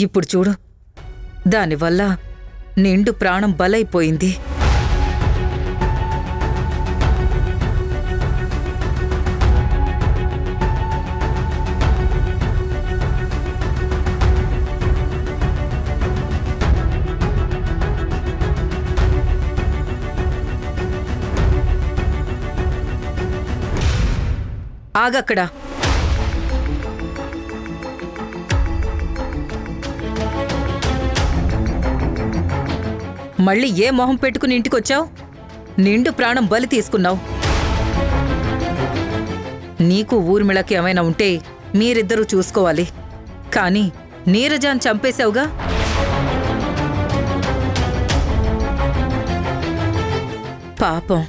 ఇప్పుడు చూడు, దానివల్ల నిండు ప్రాణం బలైపోయింది. ఆగక్కడ. మళ్ళీ ఏ మొహం పెట్టుకుని ఇంటికొచ్చావు? నిండు ప్రాణం బలి తీసుకున్నావు. నీకు ఊర్మిళకి ఏమైనా ఉంటే మీరిద్దరూ చూసుకోవాలి. కానీ నీరజాన్ చంపేశావుగా. పాపం,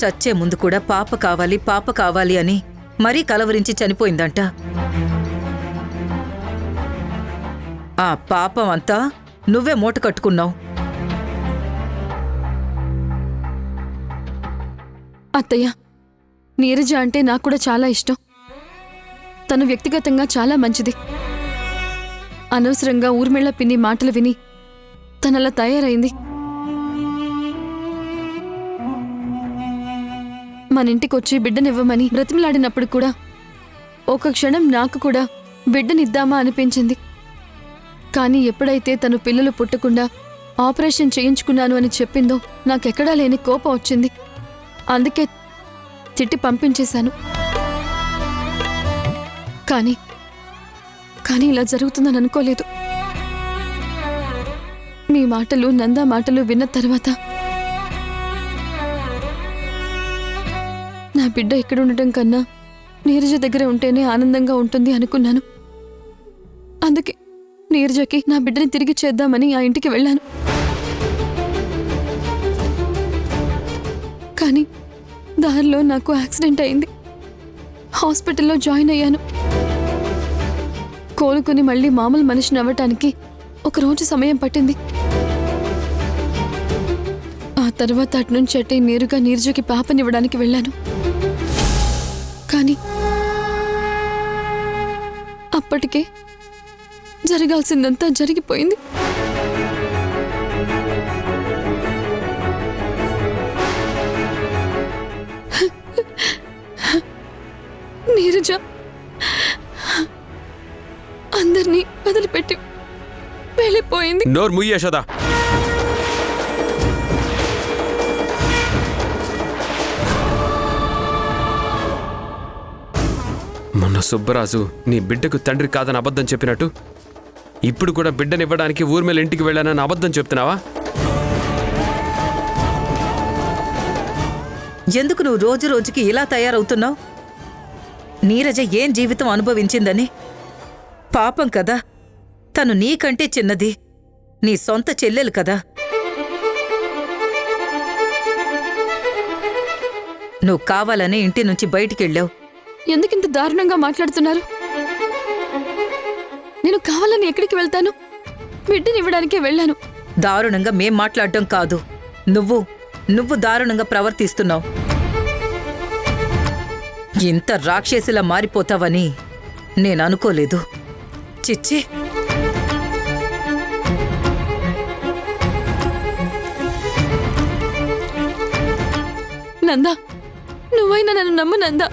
చచ్చే ముందు కూడా పాప కావాలి అని మరీ కలవరించి చనిపోయిందంట. ఆ పాపం అంతా నువ్వే మూట కట్టుకున్నావు. అత్తయ్య, నీరజ అంటే నాకు కూడా చాలా ఇష్టం. తను వ్యక్తిగతంగా చాలా మంచిది. అనవసరంగా ఊర్మిళ పిన్ని మాటలు విని తనలా తయారైంది. మన ఇంటికొచ్చి బిడ్డనివ్వమని బ్రతిమలాడినప్పుడు కూడా ఒక క్షణం నాకు కూడా బిడ్డనిద్దామా అనిపించింది. కానీ ఎప్పుడైతే తను పిల్లలు పుట్టకుండా ఆపరేషన్ చేయించుకున్నాను అని చెప్పిందో నాకెక్కడా లేని కోపం వచ్చింది. అందుకే తిట్టి పంపించేశాను. కానీ ఇలా జరుగుతుందని అనుకోలేదు. మీ మాటలు, నందా మాటలు విన్న తర్వాత నా బిడ్డ ఇక్కడ ఉండటం కన్నా నీరజ దగ్గర ఉంటేనే ఆనందంగా ఉంటుంది అనుకున్నాను. అందుకే నీరజకి నా బిడ్డని తిరిగి చేద్దామని ఆ ఇంటికి వెళ్ళాను. కానీ దారిలో నాకు యాక్సిడెంట్ అయింది. హాస్పిటల్లో జాయిన్ అయ్యాను. కోలుకుని మళ్ళీ మామూలు మనిషిని అవ్వటానికి ఒకరోజు సమయం పట్టింది. ఆ తర్వాత అటునుంచి అట్టే నేరుగా నీరజకి పాపనివ్వడానికి వెళ్ళాను. కానీ అప్పటికే జరగాల్సిందంతా జరిగిపోయింది. నీరజ అందరినీ వదిలిపెట్టి వెళ్ళిపోయింది. నోరు ముయ్యి యశోదా. మొన్న సుబ్బరాజు నీ బిడ్డకు తండ్రి కాదని అబద్ధం చెప్పినట్టు ఇప్పుడు కూడా బిడ్డనివ్వడానికి ఊర్మిళ ఇంటికి వెళ్ళానని అబద్ధం చెప్తున్నావా? ఎందుకు నువ్వు రోజు రోజుకి ఇలా తయారవుతున్నావు? నీరజ ఏం జీవితం అనుభవించిందని? పాపం కదా, తను నీకంటే చిన్నది, నీ సొంత చెల్లెలు కదా. నువ్వు కావాలనే ఇంటి నుంచి బయటికెళ్ళావు. ఎందుకింత దారుణంగా మాట్లాడుతున్నారు? నేను కావాలని ఎక్కడికి వెళ్తాను? బిడ్డనివ్వడానికే వెళ్ళాను. దారుణంగా మేం మాట్లాడడం కాదు, నువ్వు దారుణంగా ప్రవర్తిస్తున్నావు. ఇంత రాక్షసిలా మారిపోతావని నేను అనుకోలేదు. చిచ్చి, నందా, నువ్వైనా నన్ను నమ్ము నందా.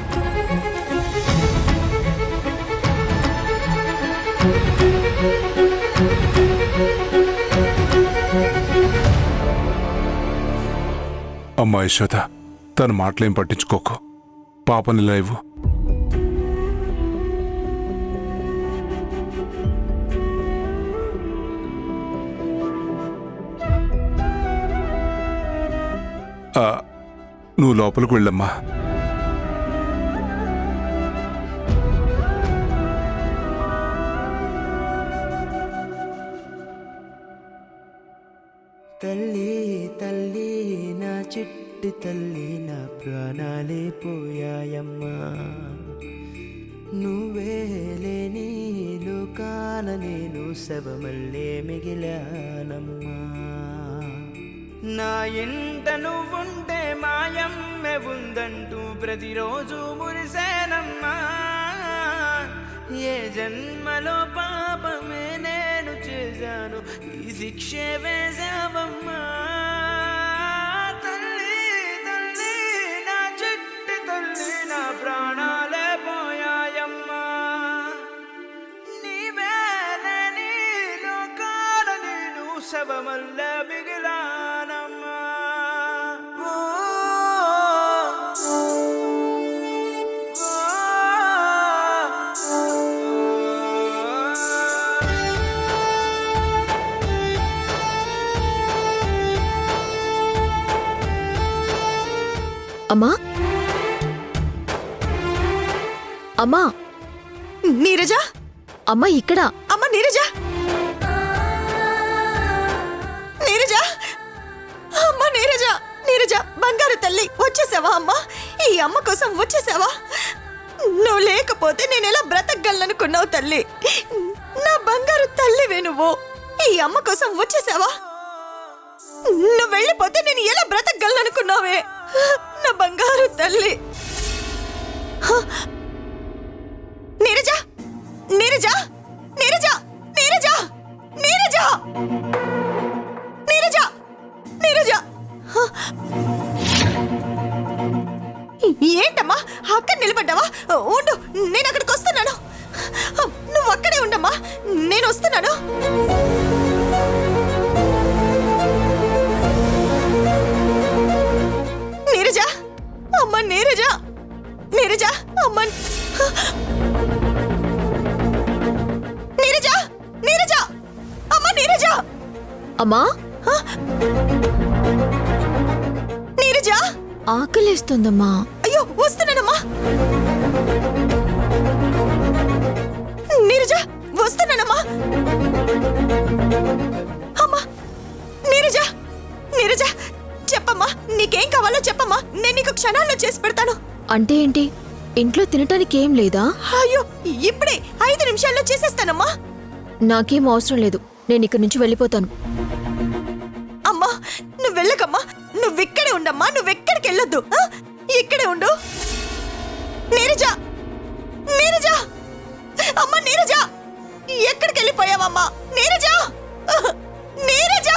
అమ్మా యశోద, తన మాటలేం పట్టించుకోకు. పాపని లేవు. నువ్వు లోపలికి వెళ్ళమ్మా. తల్లి తల్లి నా చిట్టి తల్లి, నా ప్రాణాలే పోయాయమ్మా. నువ్వే లేని లోకాన నేను శవమల్లే మిగిలానమ్మా. నా ఇంట నువ్వుంటే మాయమ్మె ఉందంటూ ప్రతిరోజు మురిసేనమ్మా. ఏ జన్మలో పాపమే నేను చేశాను ఈ శిక్షే వేశావమ్మా తల్లి తల్లి నా చెట్టి తల్లి నా ప్రాణాలే పోయాయమ్మా నీవేలే నీ లోకాల నేను శవమల్ల మిగిలానమ్మా అమ్మా అమ్మా నీరజ అమ్మా ఇక్కడ అమ్మ నీరజ నీరజ అమ్మ నీరజ నీరజ బంగారు తల్లి వచ్చేసావా అమ్మా ఈ అమ్మ కోసం వచ్చేసావా నువ్వు లేకపోతే నేను ఎలా బ్రతకగలనుకున్నావు తల్లి నా బంగారు తల్లివే నువ్వు ఈ అమ్మ కోసం వచ్చేసావా నువ్వు వెళ్ళిపోతే నేను ఎలా బ్రతకగలనుకున్నావే నా బంగారు తల్లి నీరజ నీరజ నీరజ నీరజ నీరజ నీరజ నీరజ ఏంటమ్మా అక్కడ నిలబడ్డావా ఉండు నేను అక్కడికి వస్తున్నాను నువ్వు అక్కడే ఉండమ్మా నేను వస్తున్నాను నీరజ అమ్మ నీరజ నీరజ అమ్మ నీరజ నీరజ అమ్మ నీరజ అమ్మా నీరజ ఆకలేస్తుందమ్మా. అయ్యో వస్తున్నానమ్మా నీరజ వస్తున్నానమ్మా అమ్మా నీరజ నీరజ చెప్పమ్మా నీకేం కావాలో చెప్పమ్మా నేను నీకు క్షణాల్లో చేసి పెడతాను. అంటే ఏంటి, ఇంట్లో తినటానికి ఏం లేదా? అయ్యో ఇప్పుడే 5 నిమిషాల్లో చేసేస్తానమ్మా. నాకేం అవసరం లేదు, నేను ఇక్కడి నుంచి వెళ్ళిపోతాను. అమ్మా నువ్వు వెళ్ళకమ్మా, నువ్విక్కడే ఉండమ్మా, నువ్వెక్కడికి వెళ్ళొద్దు, ఇక్కడే ఉండు. నీరజ నీరజ అమ్మా నీరజ ఎక్కడికి వెళ్ళిపోయావమ్మా? నీరజ నీరజ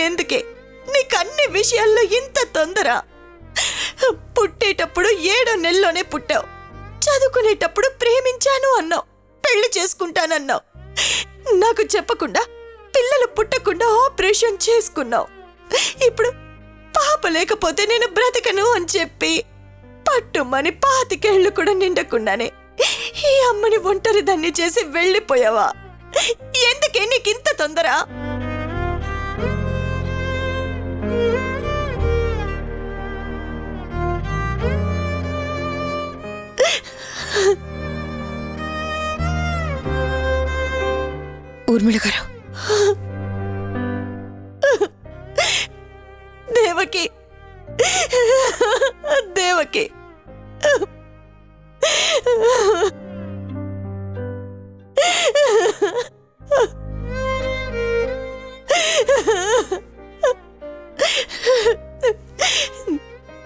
ఎందుకే నీకన్ని విషయాల్లో ఇంత తొందర? పుట్టేటప్పుడు 7వ నెలలోనే పుట్టావు, చదువుకునేటప్పుడు ప్రేమించాను అన్నావు, పెళ్లి చేసుకుంటానన్నావు, నాకు చెప్పకుండా పిల్లలు పుట్టకుండా ఆపరేషన్ చేసుకున్నావు. ఇప్పుడు పాప లేకపోతే నేను బ్రతకను అని చెప్పి పట్టుమని 25 ఏళ్ళు కూడా నిండకుండానే ఈ అమ్మని ఒంటరి దాన్ని చేసి వెళ్ళిపోయావా? ఎందుకే నీకింత తొందర? ఊర్మిళ గారు, దేవకి దేవకి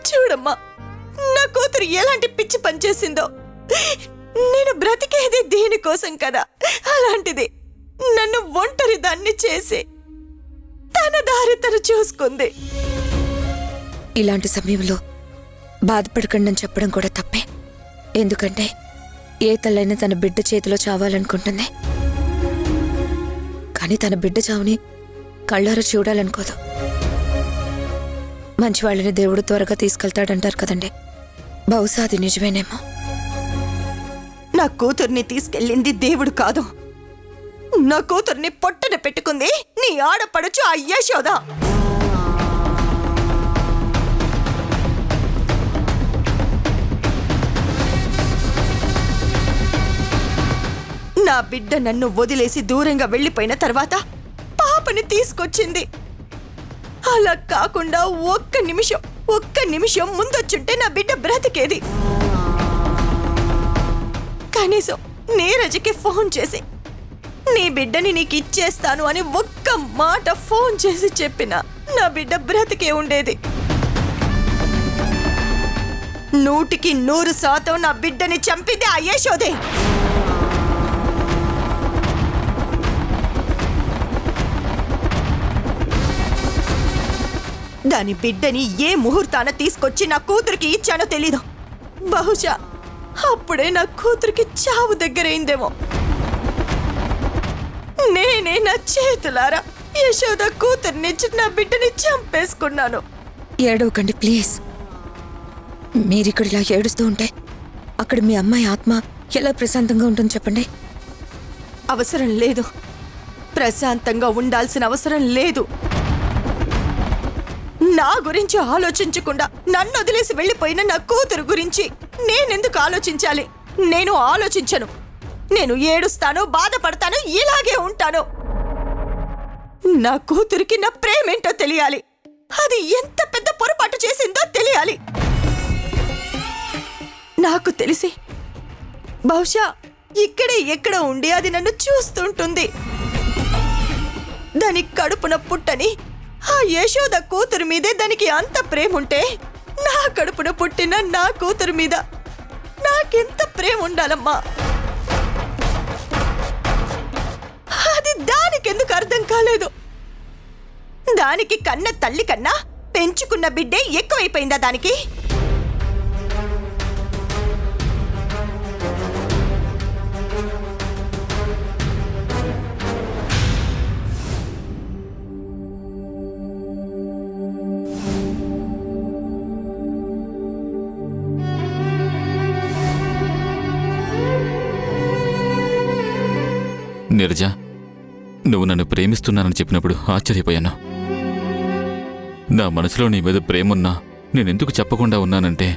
చూడమ్మా, నా కూతురు ఎలాంటి పిచ్చి పనిచేసిందో. నేను బ్రతికేది దీనికోసం కదా, అలాంటిది నన్ను ఒంటరి దాన్ని చేసి తన దారి తను చూసుకుంది. ఇలాంటి సమయంలో బాధపడకండి అని చెప్పడం కూడా తప్పే. ఎందుకంటే ఏ తల్లైనా తన బిడ్డ చేతిలో చావాలనుకుంటుంది, కానీ తన బిడ్డ చావుని కళ్ళారా చూడాలనుకోదు. మంచివాళ్ళని దేవుడు త్వరగా తీసుకెళ్తాడంటారు కదండి, బహుశా అది నిజమేనేమో. నా కూతుర్ని తీసుకెళ్ళింది దేవుడు కాదు, నా కూతుర్ని పొట్టన పెట్టుకుంది నీ ఆడపడుచు ఆ యశోద. నా బిడ్డ నన్ను వదిలేసి దూరంగా వెళ్ళిపోయిన తర్వాత పాపని తీసుకొచ్చింది. అలా కాకుండా ఒక్క నిమిషం ముందొచ్చుంటే నా బిడ్డ బ్రతికేది. కనీసం నీరజకి ఫోన్ చేసి నీ బిడ్డని నీకు ఇచ్చేస్తాను అని ఒక్క మాట ఫోన్ చేసి చెప్పినా నా బిడ్డ బ్రతికే ఉండేది. 100% నా బిడ్డని చంపింది ఆ యశోదే. దాని బిడ్డని ఏ ముహూర్తాన తీసుకొచ్చి నా కూతురికి ఇచ్చానో తెలీదు. బహుశా అప్పుడే నా కూతురికి చావు దగ్గరైందేమో. నేనే నా చేతులారా యశోద కూతుర్నిచ్చి నా బిడ్డని చంపేసుకున్నాను. ఏడవకండి ప్లీజ్. మీరిక్కడ ఇలా ఏడుస్తూ ఉంటే అక్కడ మీ అమ్మాయి ఆత్మ ఎలా ప్రశాంతంగా ఉంటుంది చెప్పండి. అవసరం లేదు, ప్రశాంతంగా ఉండాల్సిన అవసరం లేదు. నా గురించి ఆలోచించకుండా నన్ను వదిలేసి వెళ్ళిపోయిన నా కూతురు గురించి నేనెందుకు ఆలోచించాలి? నేను ఆలోచించను. నేను ఏడుస్తాను, బాధపడతాను, ఇలాగే ఉంటాను. నా కూతురికి నా ప్రేమేంటో తెలియాలి. అది ఎంత పెద్ద పొరపాటు చేసిందో తెలియాలి. నాకు తెలిసి బహుశా ఇక్కడే ఎక్కడ ఉండి అది నన్ను చూస్తుంటుంది. దాని కడుపున పుట్టని ఆ యశోద కూతురు మీదే దానికి అంత ప్రేమ ఉంటే నా కడుపున పుట్టిన నా కూతురు మీద నాకెంత ప్రేమ ఉండాలమ్మా? అది దానికెందుకు అర్థం కాలేదు? దానికి కన్న తల్లి కన్నా పెంచుకున్న బిడ్డే ఎక్కువైపోయిందా దానికి? నీరజ, నువ్వు నన్ను ప్రేమిస్తున్నానని చెప్పినప్పుడు ఆశ్చర్యపోయాను. నా మనసులో నీ మీద ప్రేమున్నా నేనెందుకు చెప్పకుండా ఉన్నానంటే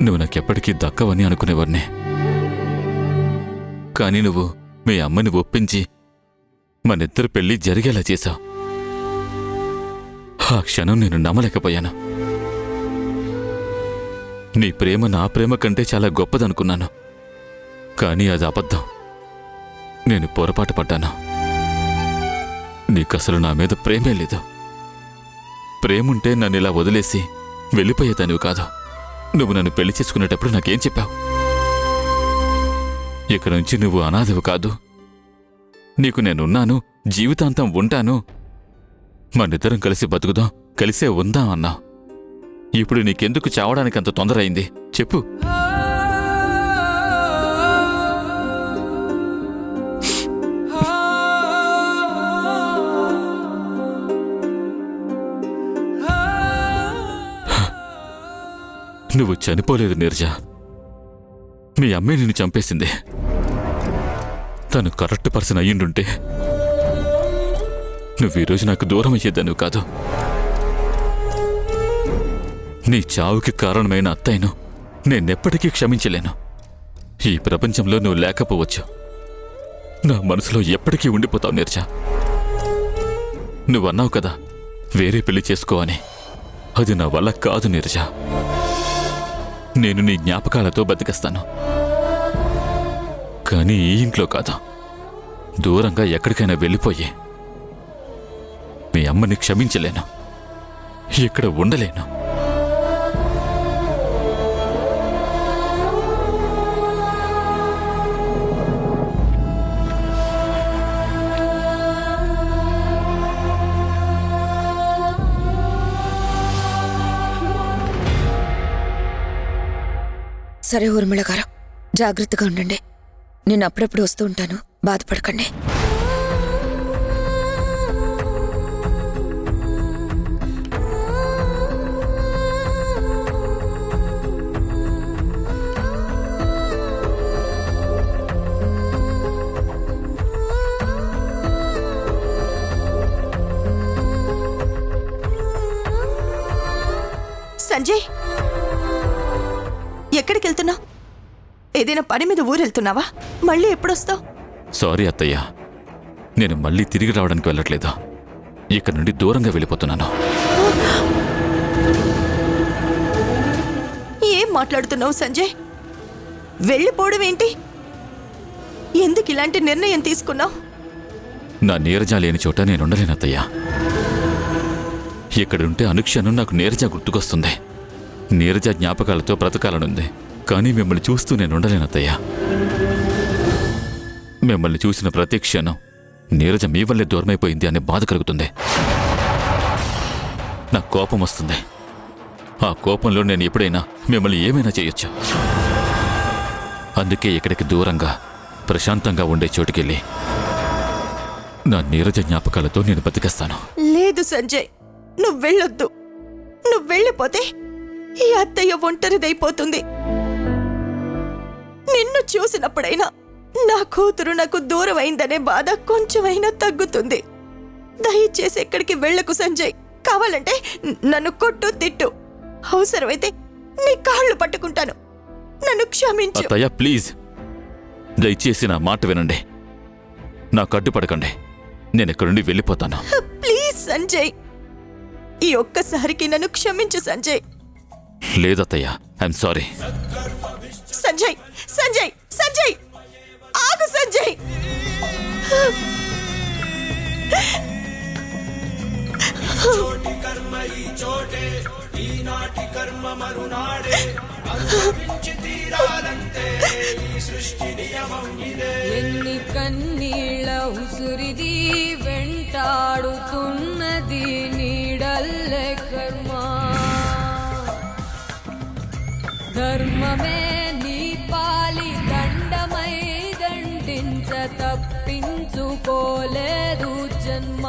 నువ్వు నాకెప్పటికీ దక్కవని అనుకునేవాడిని. కానీ నువ్వు మీ అమ్మని ఒప్పించి మనిద్దరు పెళ్లి జరిగేలా చేశావు. ఆ క్షణం నేను నమ్మలేకపోయాను. నీ ప్రేమ నా ప్రేమ కంటే చాలా గొప్పదనుకున్నాను. కానీ అది అబద్ధం. నేను పొరపాటు పడ్డాను. నీకసలు నా మీద ప్రేమే లేదు. ప్రేముంటే నన్ను ఇలా వదిలేసి వెళ్ళిపోయేదానివి కాదు. నువ్వు నన్ను పెళ్లి చేసుకునేటప్పుడు నాకేం చెప్పావు? ఇక నుంచి నువ్వు అనాథవు కాదు, నీకు నేనున్నాను, జీవితాంతం ఉంటాను, మనిద్దరం కలిసి బతుకుదాం, కలిసే ఉందాం అన్నావు. ఇప్పుడు నీకెందుకు చావడానికి అంత తొందర అయింది చెప్పు. నువ్వు చనిపోలేదు నీరజ. మీ అమ్మే నిన్ను చంపేసింది. తను కరెక్ట్ పర్సన్ అయ్యిండుంటే నువ్వు ఈరోజు నాకు దూరం అయ్యేదాను కాదు. నీ చావుకి కారణమైన అత్తయ్యను నేనెప్పటికీ క్షమించలేను. ఈ ప్రపంచంలో నువ్వు లేకపోవచ్చు, నా మనసులో ఎప్పటికీ ఉండిపోతావు నీరజ. నువ్వన్నావు కదా వేరే పెళ్లి చేసుకో అని. అది నా వల్ల కాదు నీరజ. నేను నీ జ్ఞాపకాలతో బతికేస్తాను. కానీ ఈ ఇంట్లో కాదు, దూరంగా ఎక్కడికైనా వెళ్ళిపోయి మీ అమ్మని క్షమించలేను, ఇక్కడ ఉండలేను. సరే ఊర్మిళ గారు, జాగ్రత్తగా ఉండండి. నేను అప్పుడప్పుడు వస్తూ ఉంటాను, బాధపడకండి. సంజయ్, ఎక్కడికి వెళ్తున్నావు? ఏదైనా పని మీద ఊరెళ్తున్నావా? మళ్ళీ ఎప్పుడొస్తావు? సారీ అత్తయ్య, నేను మళ్ళీ తిరిగి రావడానికి వెళ్ళట్లేదు. ఇక్కడ నుండి దూరంగా వెళ్ళిపోతున్నాను. ఏం మాట్లాడుతున్నావు సంజయ్? వెళ్ళిపోవడం ఏంటి? ఎందుకు ఇలాంటి నిర్ణయం తీసుకున్నావు? నా నీరజ లేని చోట నేనుండలేనత్తయ్యా. ఇక్కడుంటే అనుక్షణం నాకు నీరజ గుర్తుకొస్తుంది. నీరజ జ్ఞాపకాలతో బ్రతకాలనుంది. కానీ మిమ్మల్ని చూస్తూ నేనుండలేనత్తయ్యా. మిమ్మల్ని చూసిన ప్రతి క్షణం నీరజ మీ వల్లే దూరమైపోయింది అనే బాధ కలుగుతుంది. నాకు కోపం వస్తుంది. ఆ కోపంలో నేను ఎప్పుడైనా మిమ్మల్ని ఏమైనా చేయొచ్చు. అందుకే ఇక్కడికి దూరంగా ప్రశాంతంగా ఉండే చోటుకెళ్ళి నా నీరజ జ్ఞాపకాలతో నేను బతికేస్తాను. లేదు సంజయ్, నువ్వు వెళ్ళొద్దు. నువ్వు వెళ్ళిపోతే ఈ అత్తయ్య ఒంటరిదైపోతుంది. నిన్ను చూసినప్పుడైనా నా కూతురు నాకు దూరం అయిందనే బాధ కొంచెమైనా తగ్గుతుంది. దయచేసి ఎక్కడికి వెళ్ళకు సంజయ్. కావాలంటే నన్ను కొట్టు, తిట్టు. అవసరమైతే నీ కాళ్ళు పట్టుకుంటాను. నన్ను క్షమించు. అత్తయ్య ప్లీజ్, దయచేసి నా మాట వినండి. నాకు అడ్డుపడకండి. నేను ఇక్కడి నుండి వెళ్ళిపోతాను. ప్లీజ్ సంజయ్, ఈ ఒక్కసారికి నన్ను క్షమించు సంజయ్. లేదత్తయ్య, ఐఎమ్ సారీ. సంజయ్, సంజయ్, సంజయ్, ఆగు సంజయ్. ఎన్ని కన్నీళ్ళ ఉసురిది వెంటాడుతున్నది నీడల్లే కర్మ. ధర్మమే నీ పాలి దండమై దండించ తప్పించుకోలేదు జన్మ.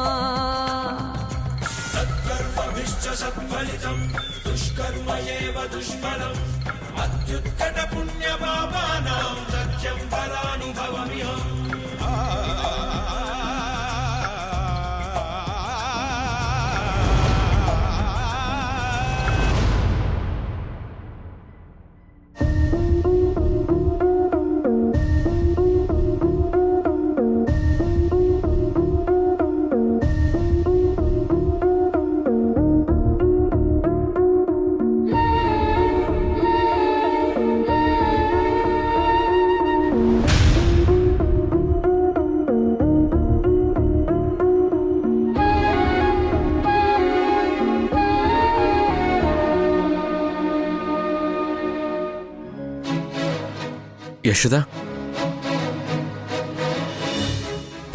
యశోదా,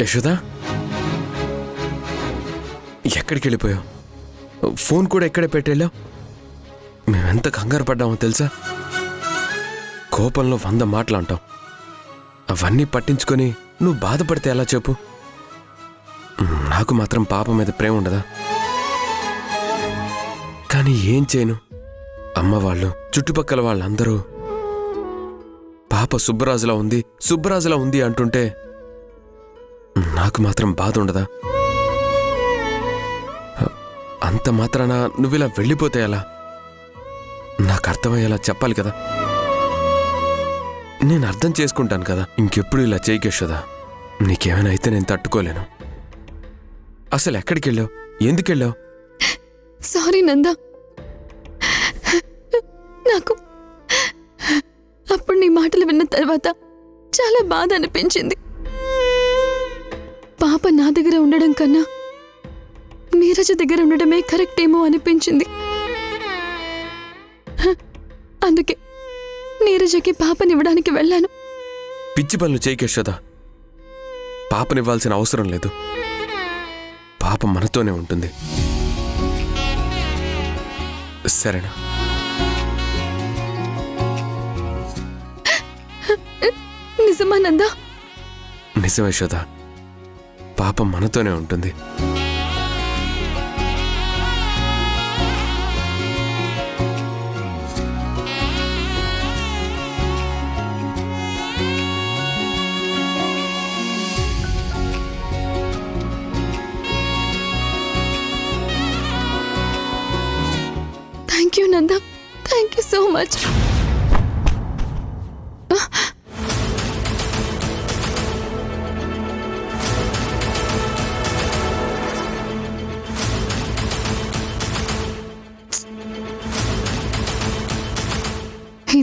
యశోదా, ఎక్కడికి వెళ్ళిపోయావు? ఫోన్ కూడా ఎక్కడ పెట్టేళ్ళావు? మేమెంత కంగారు పడ్డామో తెలుసా? కోపంలో 100 మాటలు అంటాం. అవన్నీ పట్టించుకొని నువ్వు బాధపడితే ఎలా చెప్పు? నాకు మాత్రం పాప మీద ప్రేమ ఉండదా? కానీ ఏం చేయను? అమ్మ వాళ్ళు, చుట్టుపక్కల వాళ్ళందరూ పాప సుబ్బరాజులా ఉంది, సుబ్బరాజులా ఉంది అంటుంటే నాకు మాత్రం బాధ ఉండదా? అంత మాత్రాన నువ్విలా వెళ్ళిపోతే ఎలా? నాకు అర్థమయ్యేలా చెప్పాలి కదా. నేను అర్థం చేసుకుంటాను కదా. ఇంకెప్పుడు ఇలా చేయకేషదా? నీకేమైనా అయితే నేను తట్టుకోలేను. అసలు ఎక్కడికి వెళ్ళావు? ఎందుకు వెళ్ళావు? సారీ నందా, నాకు అప్పుడు నీ మాటలు విన్న తర్వాత చాలా బాధ అనిపించింది. పాప నా దగ్గర ఉండడం కన్నా నీరజ దగ్గర ఉండడమే కరెక్ట్ ఏమో అనిపించింది. అందుకే నీరజకి పాపనివ్వడానికి వెళ్ళాను. పిచ్చి పనులు చేయకేషదా. పాపనివ్వాల్సిన అవసరం లేదు. పాప మనతోనే ఉంటుంది. సరేనా? నిజమా నందా? నిజమే యశోదా, పాప మనతోనే ఉంటుంది. Thank you Nanda, thank you so much.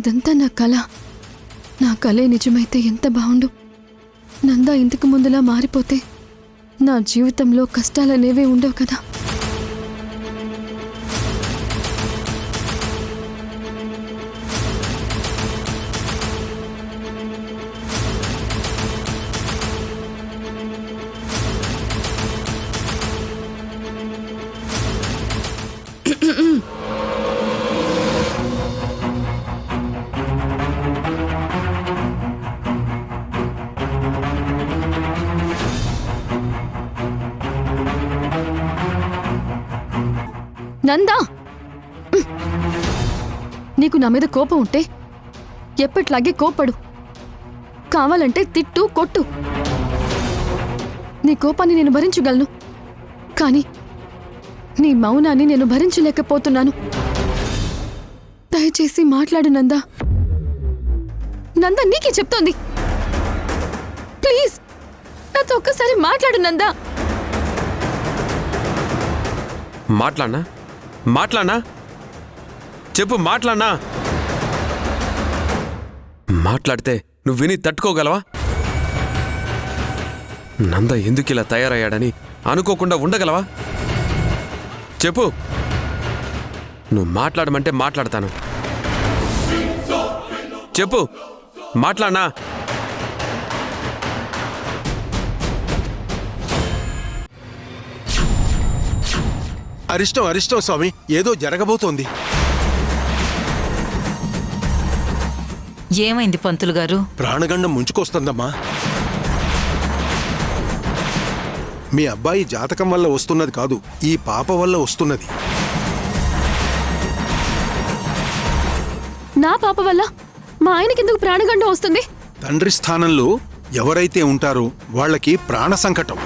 ఇదంతా నా కళ. నా కళే నిజమైతే ఎంత బాగుండు. నందా ఇంతకు ముందులా మారిపోతే నా జీవితంలో కష్టాలనేవే ఉండవు కదా. నందా, నీకు నా మీద కోపం ఉంటే ఎప్పట్లాగే కోపడు. కావాలంటే తిట్టు, కొట్టు. నీ కోపాన్ని నేను భరించగలను, కానీ నీ మౌనాన్ని నేను భరించలేకపోతున్నాను. దయచేసి మాట్లాడు నందా. నందా, నీకే చెప్తోంది. ప్లీజ్ నాతో ఒక్కసారి మాట్లాడు నందా. మాట్లాడనా చెప్పు, మాట్లాడనా? మాట్లాడితే నువ్వు విని తట్టుకోగలవా? నంద ఎందుకు ఇలా తయారయ్యాడని అనుకోకుండా ఉండగలవా? చెప్పు. నువ్వు మాట్లాడమంటే మాట్లాడతాను. చెప్పు, మాట్లాడనా? అరిష్టం స్వామి, ఏదో జరగబోతోంది. ఏమైంది పంతులు గారు? ప్రాణగండం ముంచుకొస్తుందమ్మా. మీ అబ్బాయి జాతకం వల్ల వస్తున్నది కాదు, ఈ పాప వల్ల వస్తున్నది. నా పాప వల్ల మా ఆయనకెందుకు ప్రాణగండం వస్తుంది? తండ్రి స్థానంలో ఎవరైతే ఉంటారో వాళ్ళకి ప్రాణ సంకటం.